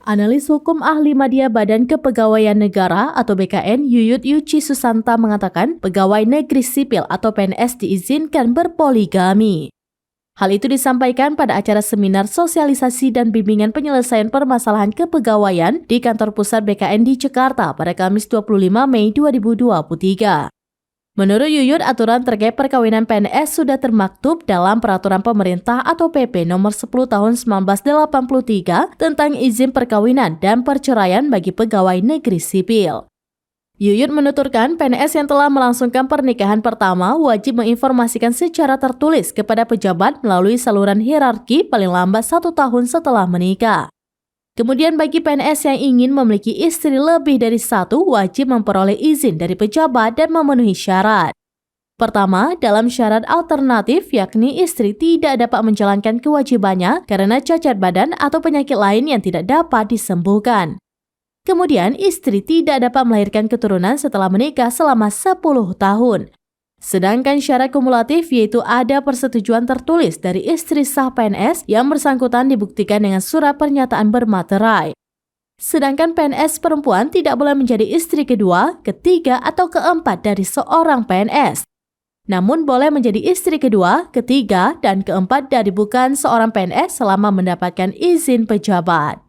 Analis hukum ahli media Badan Kepegawaian Negara atau BKN Yuyut Yuci Susanta mengatakan pegawai negeri sipil atau PNS diizinkan berpoligami. Hal itu disampaikan pada acara seminar sosialisasi dan bimbingan penyelesaian permasalahan kepegawaian di kantor pusat BKN di Jakarta pada Kamis 25 Mei 2023. Menurut Yuyut, aturan terkait perkawinan PNS sudah termaktub dalam Peraturan Pemerintah atau PP Nomor 10 Tahun 1983 tentang izin perkawinan dan perceraian bagi pegawai negeri sipil. Yuyut menuturkan PNS yang telah melangsungkan pernikahan pertama wajib menginformasikan secara tertulis kepada pejabat melalui saluran hierarki paling lambat 1 tahun setelah menikah. Kemudian bagi PNS yang ingin memiliki istri lebih dari satu wajib memperoleh izin dari pejabat dan memenuhi syarat. Pertama, dalam syarat alternatif yakni istri tidak dapat menjalankan kewajibannya karena cacat badan atau penyakit lain yang tidak dapat disembuhkan. Kemudian istri tidak dapat melahirkan keturunan setelah menikah selama 10 tahun. Sedangkan syarat kumulatif yaitu ada persetujuan tertulis dari istri sah PNS yang bersangkutan dibuktikan dengan surat pernyataan bermaterai. Sedangkan PNS perempuan tidak boleh menjadi istri kedua, ketiga, atau keempat dari seorang PNS. Namun boleh menjadi istri kedua, ketiga, dan keempat dari bukan seorang PNS selama mendapatkan izin pejabat.